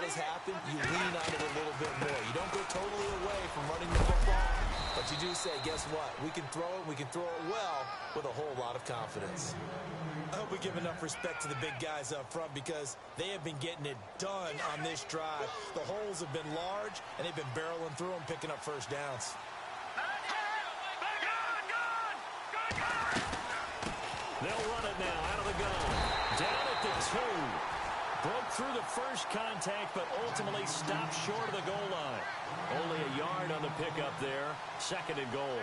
does happen, you lean on it a little bit more. You don't go totally away from running the football, but you do say, guess what? We can throw it, we can throw it well with a whole lot of confidence. I hope we give enough respect to the big guys up front because they have been getting it done on this drive. The holes have been large, and they've been barreling through them, picking up first downs. They'll run it now out of the gun. Down at the 2. Broke through the first contact, but ultimately stopped short of the goal line. Only a yard on the pickup there. 2nd and goal.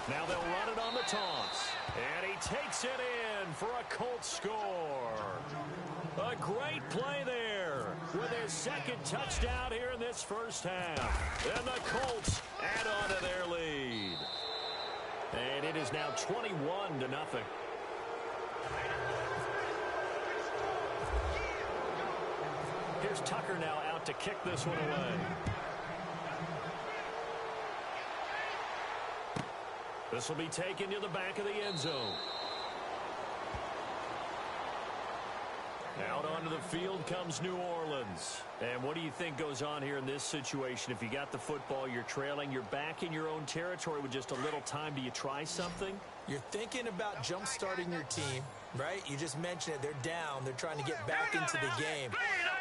Now they'll run it on the toss. And he takes it in for a Colts score. A great play there with his 2nd touchdown here in this first half. And the Colts add on to their lead. And it is now 21-0. Here's Tucker now out to kick this one away. This will be taken to the back of the end zone. Out onto the field comes New Orleans. And what do you think goes on here in this situation? If you got the football, you're trailing, you're back in your own territory with just a little time. Do you try something? You're thinking about jump-starting your team, right? You just mentioned it. They're down. They're trying to get back into the game.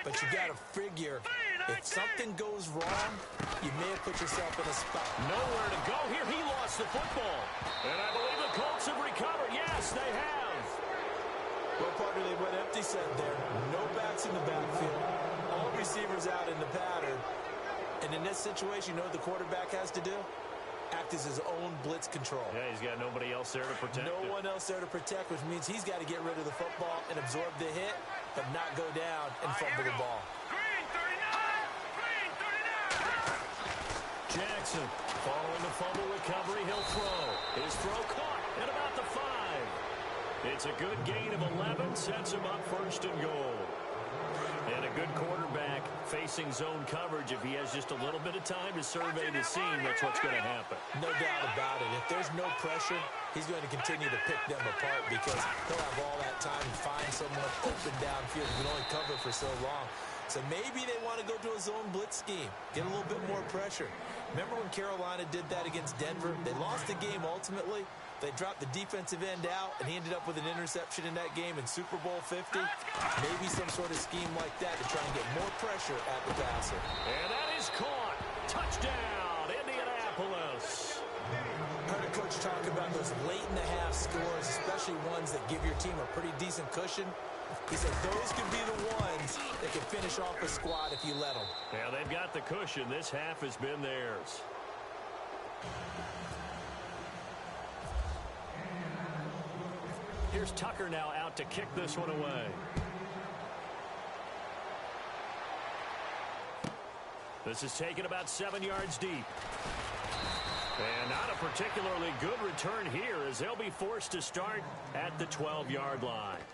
But you got to figure if something goes wrong, you may have put yourself in a spot. Nowhere to go here. He lost the football. And I believe the Colts have recovered. Yes, they have. Well, partner, they went empty set there. No backs in the backfield. All receivers out in the pattern. And in this situation, you know what the quarterback has to do? Act as his own blitz control. Yeah, he's got nobody else there to protect No one else there to protect, which means he's got to get rid of the football and absorb the hit, but not go down and fumble the ball. Jackson, following the fumble recovery, he'll throw. His throw caught at about the 5. It's a good gain of 11, sets him up 1st and goal. And a good quarterback facing zone coverage. If he has just a little bit of time to survey the scene, that's what's going to happen. No doubt about it. If there's no pressure, he's going to continue to pick them apart because he'll have all that time to find someone open downfield. He can only cover for so long. So maybe they want to go to a zone blitz scheme, get a little bit more pressure. Remember when Carolina did that against Denver? They lost the game ultimately. They dropped the defensive end out, and he ended up with an interception in that game in Super Bowl 50. Maybe some sort of scheme like that to try and get more pressure at the passer. And that is caught. Touchdown, Indianapolis. I heard a coach talk about those late-in-the-half scores, especially ones that give your team a pretty decent cushion. He said those could be the ones that can finish off a squad if you let them. Yeah, they've got the cushion. This half has been theirs. Here's Tucker now out to kick this one away. This is taken about 7 yards deep. And not a particularly good return here as they'll be forced to start at the 12-yard line.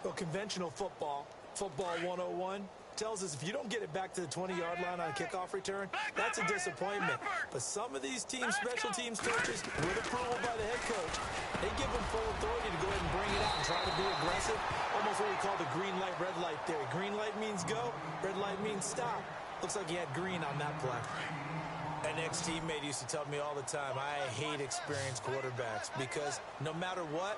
Well, conventional football 101, tells us if you don't get it back to the 20-yard line on a kickoff return, that's a disappointment. But some of these teams, special teams coaches, with approval by the head coach, they give them full authority to go ahead and bring it out and try to be aggressive. Almost what we call the green light, red light theory. Green light means go, red light means stop. Looks like he had green on that play. An ex-teammate used to tell me all the time, I hate experienced quarterbacks because no matter what,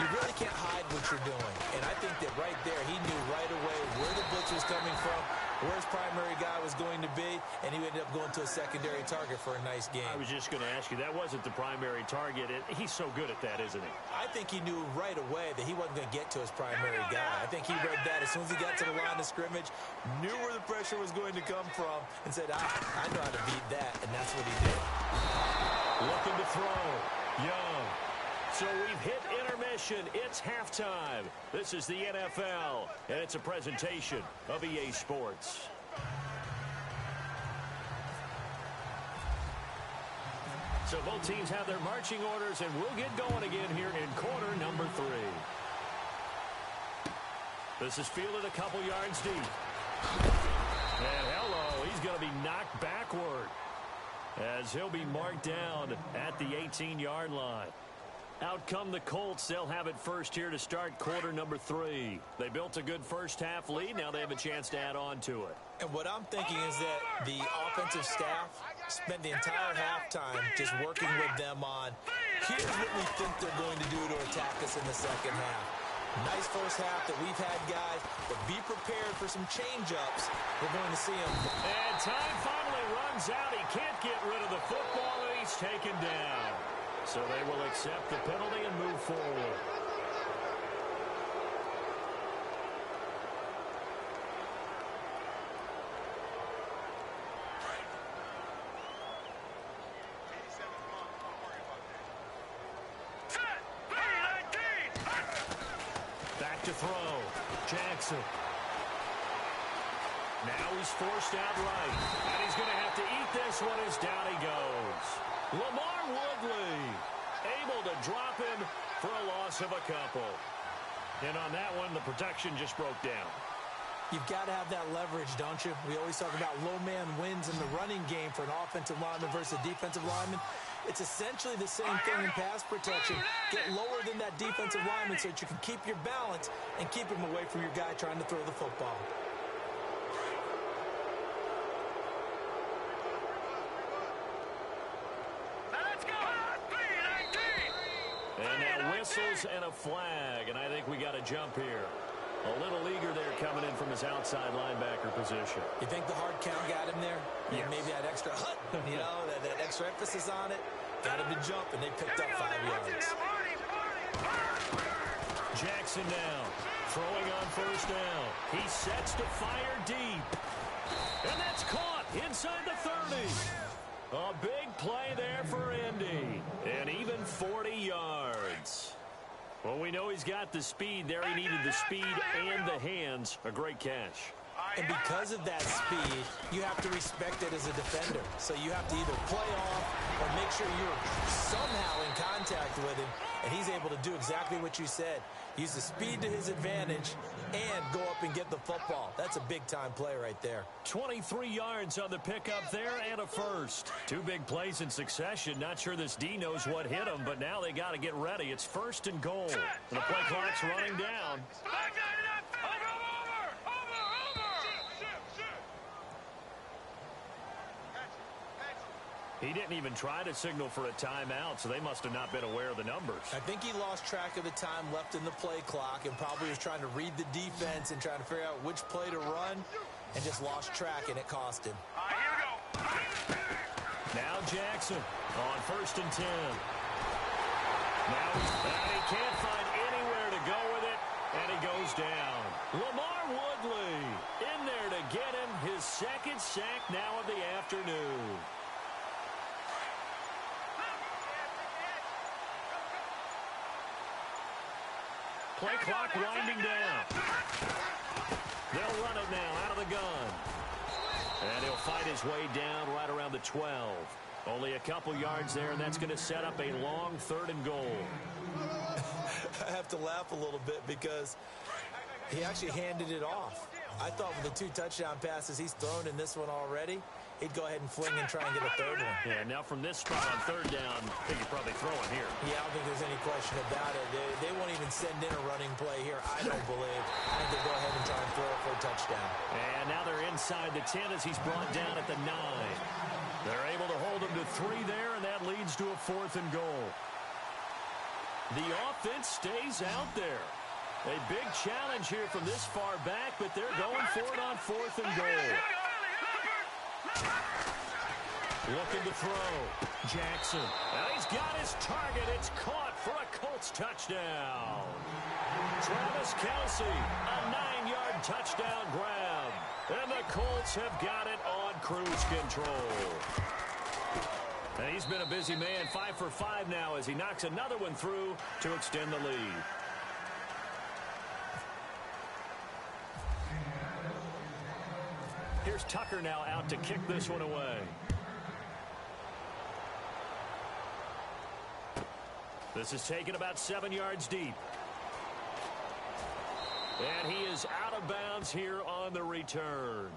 you really can't hide what you're doing. And I think that right there, he knew right away where the blitz was coming from, where his primary guy was going to be, and he ended up going to a secondary target for a nice game. I was just going to ask you, that wasn't the primary target. He's so good at that, isn't he? I think he knew right away that he wasn't going to get to his primary guy. I think he read that as soon as he got to the line of scrimmage, knew where the pressure was going to come from, and said, I know how to beat that, and that's what he did. Looking to throw. Young. So we've hit intermission. It's halftime. This is the NFL, and it's a presentation of EA Sports. So both teams have their marching orders, and we'll get going again here in quarter. This is fielded a couple yards deep. And hello, he's going to be knocked backward as he'll be marked down at the 18-yard line. Out come the Colts. They'll have it first here to start quarter number 3. They built a good first-half lead. Now they have a chance to add on to it. And what I'm thinking is that the offensive staff spent the entire halftime just working with them on, here's what we think they're going to do to attack us in the second half. Nice first half that we've had, guys, but be prepared for some change-ups. We're going to see them. And time finally runs out. He can't get rid of the football, and he's taken down. So they will accept the penalty and move forward. Back to throw. Jackson. Now he's forced out right. And he's going to have to eat this one as down he goes. Lamar Woodley able to drop him for a loss of a couple. And on that one, the protection just broke down. You've got to have that leverage, don't you? We always talk about low man wins in the running game for an offensive lineman versus a defensive lineman. It's essentially the same thing in pass protection. Get lower than that defensive lineman so that you can keep your balance and keep him away from your guy trying to throw the football. And now whistles and a flag, and I think we got a jump here. A little eager there coming in from his outside linebacker position. You think the hard count got him there? Yes. Maybe that extra that extra emphasis on it. Got him to jump, and they picked up 5 yards. Jackson now, throwing on first down. He sets to fire deep. And that's caught inside the 30. A big play there for Indy. And even 40 yards. Well, we know he's got the speed there. He needed the speed and the hands. A great catch. And because of that speed, you have to respect it as a defender. So you have to either play off or make sure you're somehow in contact with him. And he's able to do exactly what you said. Use the speed to his advantage and go up and get the football. That's a big-time play right there. 23 yards on the pickup there and a first. 2 big plays in succession. Not sure this D knows what hit him, but now they got to get ready. It's first and goal. And the play clock's running down. He didn't even try to signal for a timeout, so they must have not been aware of the numbers. I think he lost track of the time left in the play clock and probably was trying to read the defense and trying to figure out which play to run and just lost track, and it cost him. Now Jackson on first and 10. Now he can't find anywhere to go with it, and he goes down. Lamar Woodley in there to get him his second sack now of the afternoon. Play clock winding down. They'll run it now out of the gun. And he'll fight his way down right around the 12. Only a couple yards there, and that's going to set up a long 3rd and goal. I have to laugh a little bit because he actually handed it off. I thought with the 2 touchdown passes he's thrown in this one already, he'd go ahead and fling and try and get a 3rd one. Yeah, now from this spot on 3rd down, I think you're probably throwing here. Yeah, I don't think there's any question about it. They won't even send in a running play here, I don't believe. I think they'll go ahead and try and throw it for a touchdown. And now they're inside the 10 as he's brought down at the 9. They're able to hold him to 3 there, and that leads to a 4th and goal. The offense stays out there. A big challenge here from this far back, but they're going for it on 4th and goal. Looking to throw. Jackson. And he's got his target. It's caught for a Colts touchdown. Travis Kelce, a 9-yard touchdown grab. And the Colts have got it on cruise control. And he's been a busy man, 5 for 5 now as he knocks another one through to extend the lead. Here's Tucker now out to kick this one away. This is taken about 7 yards deep. And he is out of bounds here on the return.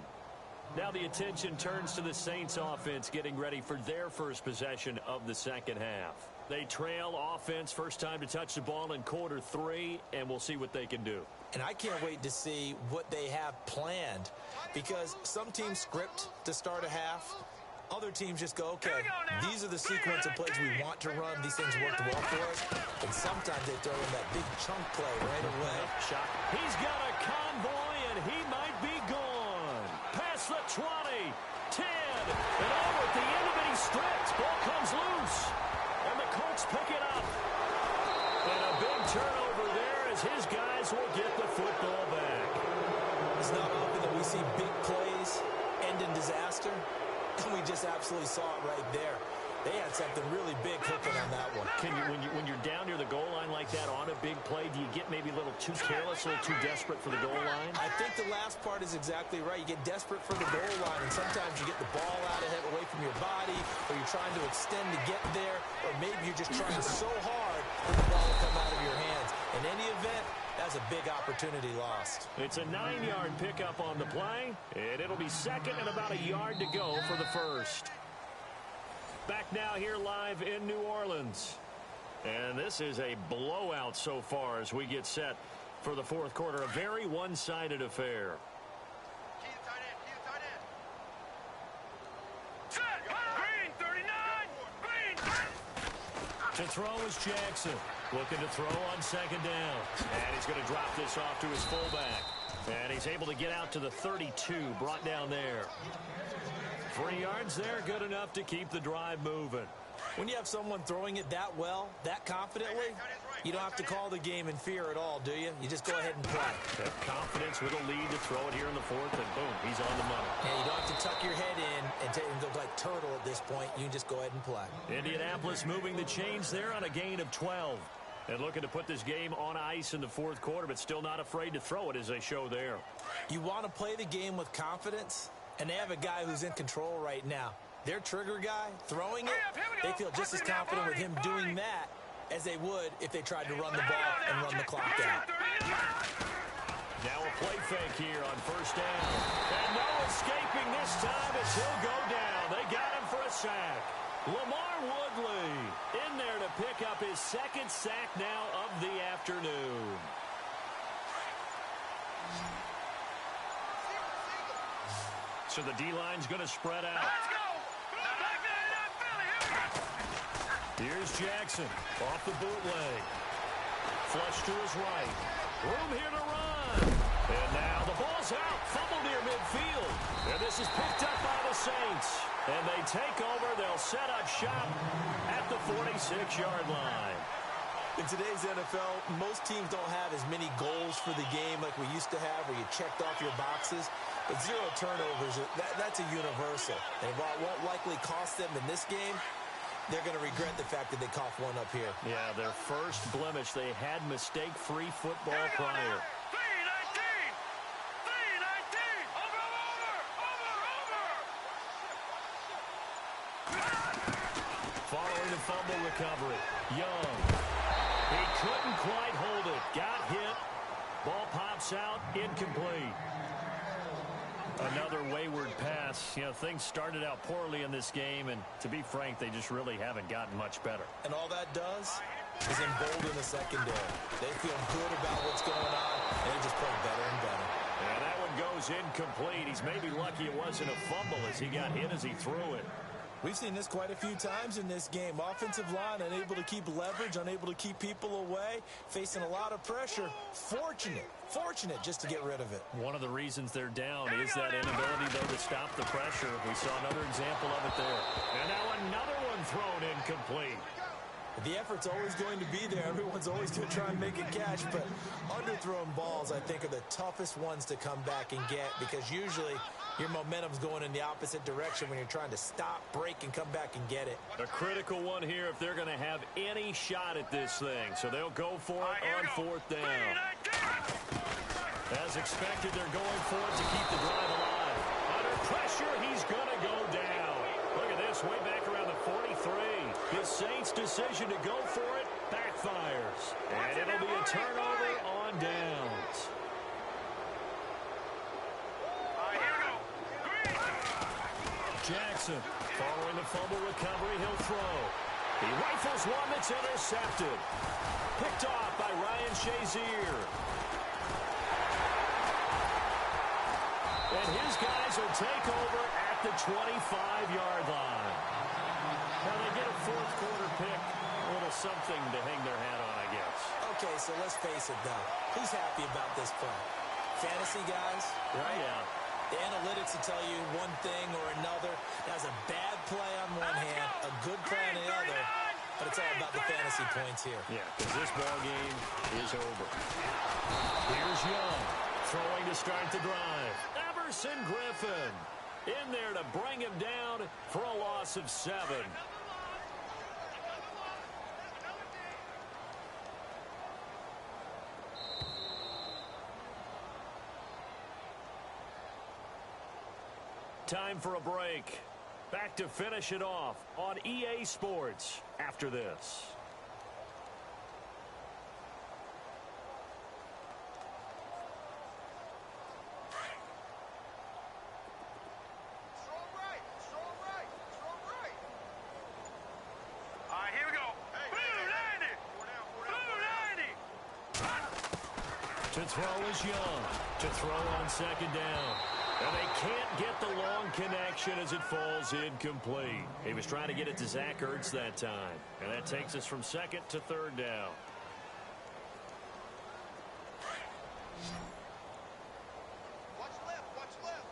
Now the attention turns to the Saints offense getting ready for their first possession of the second half. They trail offense first time to touch the ball in quarter 3, and we'll see what they can do. And I can't wait to see what they have planned, because some teams script to start a half. Other teams just go, okay, these are the sequence of plays we want to run. These things worked well for us. And sometimes they throw in that big chunk play right away. Shot. He's got a convoy, and he might be gone. Past the 20, 10, and over at the end of it, he stripped. Ball comes loose, and the Colts pick it up. And a big turnover there as his guys will get the football back. It's not often that we see big plays end in disaster. And we just absolutely saw it right there. They had something really big cooking on that one. When you're down near the goal line like that on a big play, do you get maybe a little too careless, a little too desperate for the goal line? I think the last part is exactly right. You get desperate for the goal line, and sometimes you get the ball out ahead, away from your body, or you're trying to extend to get there, or maybe you're just trying so hard that the ball will come out of your hands. In any event, that's a big opportunity lost. It's a 9-yard pickup on the play, and it'll be second and about a yard to go for the first. Back now here live in New Orleans. And this is a blowout so far as we get set for the fourth quarter. A very one-sided affair. To throw is Jackson. Looking to throw on second down. And he's going to drop this off to his fullback. And he's able to get out to the 32, brought down there. 3 yards there, good enough to keep the drive moving. When you have someone throwing it that well, that confidently, you don't have to call the game in fear at all, do you? You just go ahead and play. That confidence with a lead to throw it here in the fourth, and boom, he's on the money. Yeah, you don't have to tuck your head in and go like turtle at this point. You can just go ahead and play. Indianapolis moving the chains there on a gain of 12. And looking to put this game on ice in the fourth quarter, but still not afraid to throw it as they show there. You want to play the game with confidence, and they have a guy who's in control right now. Their trigger guy throwing it, they feel just as confident with him doing that as they would if they tried to run the ball and run the clock out. Now a play fake here on first down. And no escaping this time as he'll go down. They got him for a sack. Lamar Woodley in there to pick up his second sack now of the afternoon. So the D-line's going to spread out. Let's go! Here's Jackson off the bootleg. Flush to his right. Room here to run. And now the ball's out. Fumble near midfield. And this is picked up by the Saints. And they take over. They'll set up shop at the 46-yard line. In today's NFL, most teams don't have as many goals for the game like we used to have, where you checked off your boxes. But 0 turnovers, that's a universal. And while it won't likely cost them in this game, they're going to regret the fact that they coughed one up here. Yeah, their first blemish. They had mistake-free football prior. Following the fumble recovery, Young. He couldn't quite hold it. Got hit. Ball pops out. Incomplete. Another wayward pass. You know, things started out poorly in this game, and to be frank, they just really haven't gotten much better. And all that does is embolden the secondary. They feel good about what's going on, and they just play better and better. And that one goes incomplete. He's maybe lucky it wasn't a fumble as he got hit as he threw it. We've seen this quite a few times in this game. Offensive line unable to keep leverage, unable to keep people away, facing a lot of pressure. Fortunate just to get rid of it. One of the reasons they're down is that inability, though, to stop the pressure. We saw another example of it there. And now another one thrown incomplete. The effort's always going to be there. Everyone's always going to try and make a catch, but underthrown balls, I think, are the toughest ones to come back and get, because usually your momentum's going in the opposite direction when you're trying to stop, break, and come back and get it. A critical one here if they're going to have any shot at this thing. So they'll go for it on fourth down. As expected, they're going for it to keep the drive alive. Under pressure, he's going to go down. Look at this, way back around the 43. The Saints' decision to go for it backfires. And it'll be a turnover on downs. Jackson, following the fumble recovery, he'll throw. He rifles one that's intercepted. Picked off by Ryan Shazier. And his guys will take over at the 25-yard line. Now they get a fourth quarter pick. A little something to hang their hat on, I guess. Okay, so let's face it, though. Who's happy about this play? Fantasy guys, right? Yeah. The analytics will tell you one thing or another. That's a bad play on one hand, a good play on the other, but it's all about the fantasy points here. Yeah, because this ball game is over. Here's Young, throwing to start the drive. Everson Griffin in there to bring him down for a loss of 7. Time for a break. Back to finish it off on EA Sports after this. Here we go. To throw is Young. To throw on second down. And they can't get the long connection as it falls incomplete. He was trying to get it to Zach Ertz that time. And that takes us from second to third down. Watch left, watch left.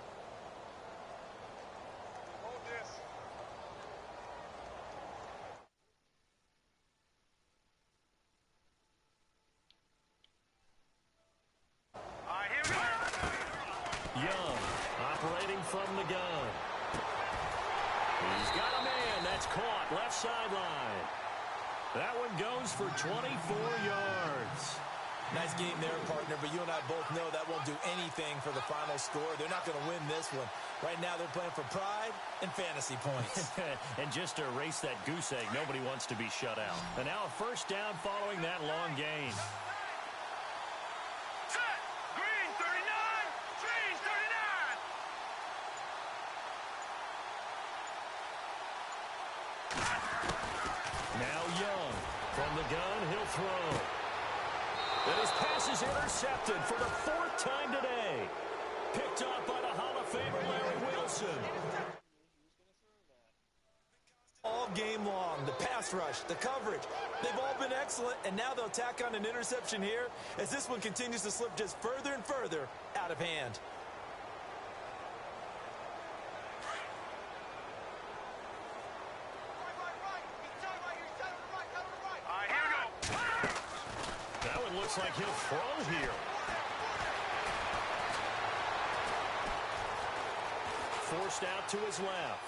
Hold this. Here we go. Young operating from the gun. He's got a man. That's caught left sideline. That one goes for 24 yards. Nice game there, partner, but you and I both know that won't do anything for the final score. They're not going to win this one. Right now they're playing for pride and fantasy points. And just to erase that goose egg, nobody wants to be shut out. And now a first down following that long gain. Set. Green 39. Green 39. Now Young from the gun, he'll throw. And his pass is intercepted for the 4th time today. Picked off by the Hall of Famer Larry Wilson. All game long, the pass rush, the coverage, they've all been excellent, and now they'll tack on an interception here as this one continues to slip just further and further out of hand. Looks like he'll throw here. Forced out to his left.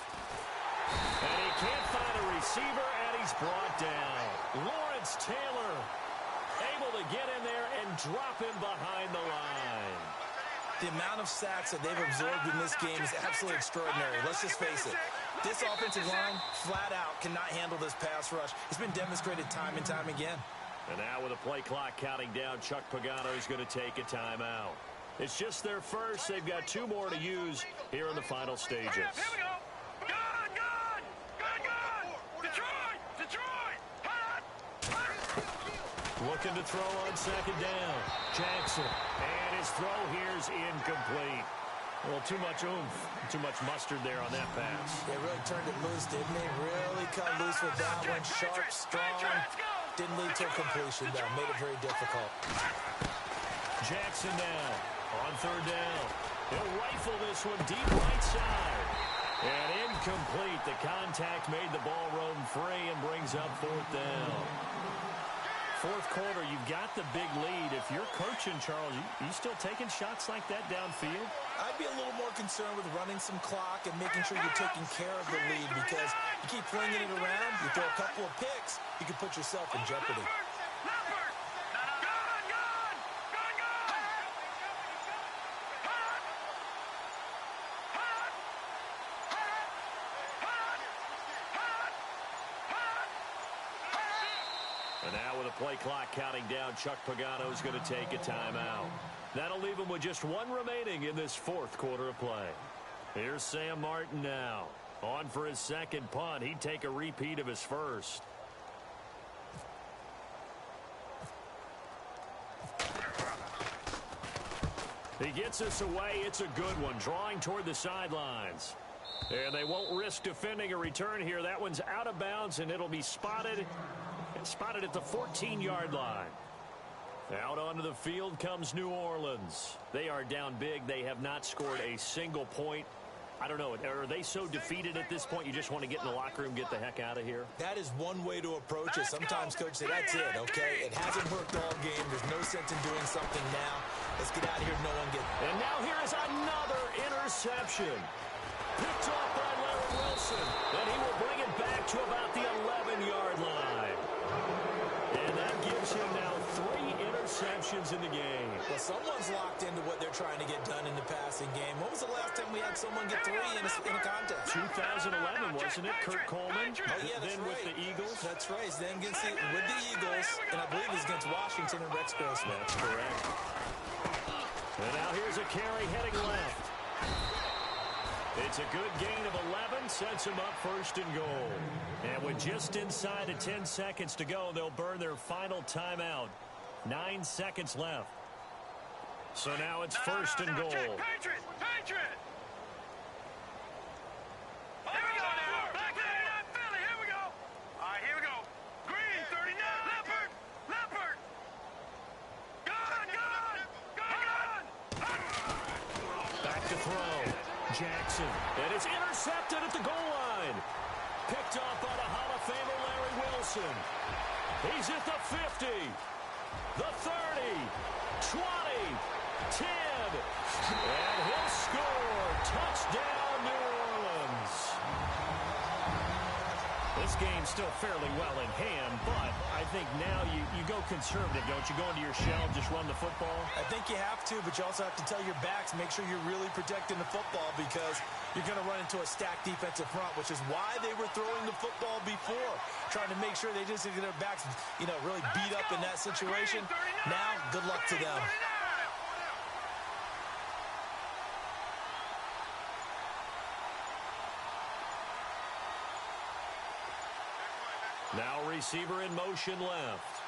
And he can't find a receiver, and he's brought down. Lawrence Taylor able to get in there and drop him behind the line. The amount of sacks that they've absorbed in this game is absolutely extraordinary. Let's just face it. This offensive line, flat out, cannot handle this pass rush. It's been demonstrated time and time again. And now with the play clock counting down, Chuck Pagano is going to take a timeout. It's just their first. They've got 2 more to use here in the final stages. Here we go. Gun! Detroit! Looking to throw on second down. Jackson. And his throw here is incomplete. Well, too much oomph, too much mustard there on that pass. They really turned it loose, didn't they? Really cut loose with that one. Sharp, strong. Didn't lead to a completion, though. Made it very difficult. Jackson now on third down. He'll rifle this one deep right side. And incomplete. The contact made the ball roam free and brings up 4th down. 4th quarter, you've got the big lead. If you're coaching, Charles, you still taking shots like that downfield? I'd be a little more concerned with running some clock and making sure you're taking care of the lead, because you keep flinging it around, you throw a couple of picks, you can put yourself in jeopardy. And now with the play clock counting down, Chuck Pagano is going to take a timeout. That'll leave him with just 1 remaining in this 4th quarter of play. Here's Sam Martin now. On for his second punt. He'd take a repeat of his first. He gets us away. It's a good one, drawing toward the sidelines. And they won't risk defending a return here. That one's out of bounds, and it'll be spotted at the 14-yard line. Out onto the field comes New Orleans. They are down big. They have not scored a single point. I don't know. Are they so defeated at this point you just want to get in the locker room, get the heck out of here? That is one way to approach it. Sometimes coaches say, that's it, okay? It hasn't worked all game. There's no sense in doing something now. Let's get out of here. No one get. And now here is another interception. Picked off by Larry Wilson. And he will bring it back to about the 11-yard line. And that gives him now 3 interceptions in the game. Well, someone's locked into what they're trying to get done in the passing game. When was the last time we had someone get 3 in a contest? 2011, wasn't it? Kurt Coleman. Oh, yeah, that's then right. with the Eagles. That's right. Then with the Eagles, and I believe it's against Washington and Rex Grossman. That's correct. And now here's a carry heading left. It's a good gain of 11, sets him up first and goal. And with just inside of 10 seconds to go, they'll burn their final timeout. 9 seconds left. So now it's first and goal. Patriot! Patriot! Here we go now. Black 39 Philly. Here we go. All right, here we go. Green 39. Leopard. Leopard. Gun. Gun. Gun. Back to throw. Jackson. And it's intercepted at the goal line. Picked off by the Hall of Famer Larry Wilson. He's at the 50. The 30. 20. 10. And he'll score. Touchdown, New Orleans. This game's still fairly well in hand, but I think now you go conservative, don't you? Go into your shell, just run the football? I think you have to, but you also have to tell your backs, make sure you're really protecting the football because you're going to run into a stacked defensive front, which is why they were throwing the football before, trying to make sure they just get their backs, really beat up in that situation. Now, good luck to them. Now receiver in motion left.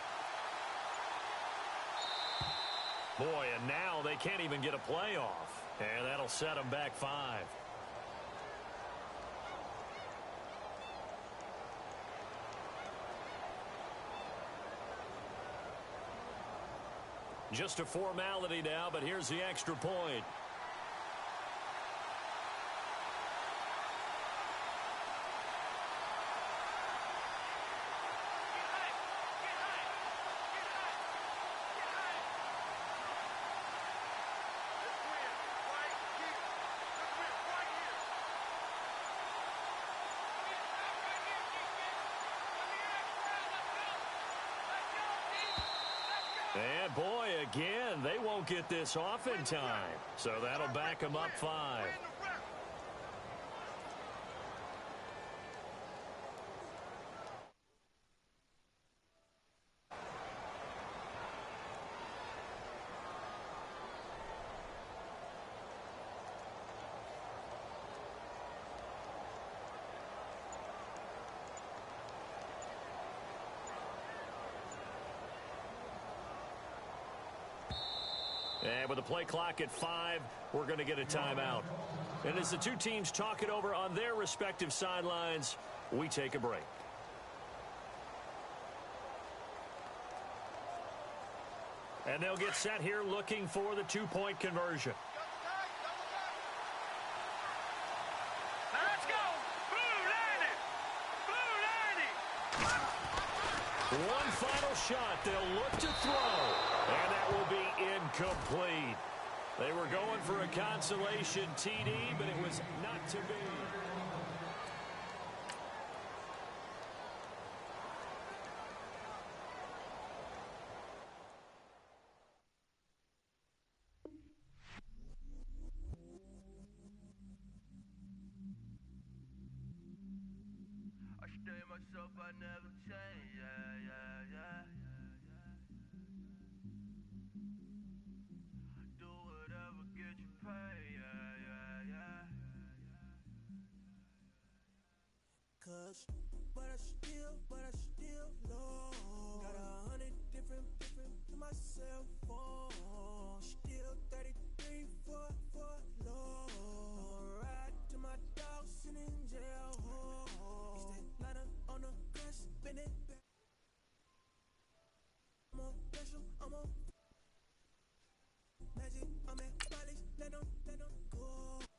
Boy, and now they can't even get a play off. And that'll set them back 5. Just a formality now, but here's the extra point. And boy, again, they won't get this off in time. So that'll back them up 5. And with the play clock at 5, we're going to get a timeout. And as the two teams talk it over on their respective sidelines, we take a break. And they'll get set here looking for the 2-point conversion. Let's go. Blue 90. One final shot. They'll look to throw. And that will be incomplete. They were going for a consolation TD, but it was not to be. I stay myself, I never change. Yeah, yeah, yeah. Do whatever get you paid. Yeah, yeah, yeah. but I still low. Got 100 different to my cell phone. Still 33 for low. I'ma ride to my dog sitting in jail. Stay ladder on the grass, spin it back. I'm on special, I'm on magic. I'm at Molly's, let them go.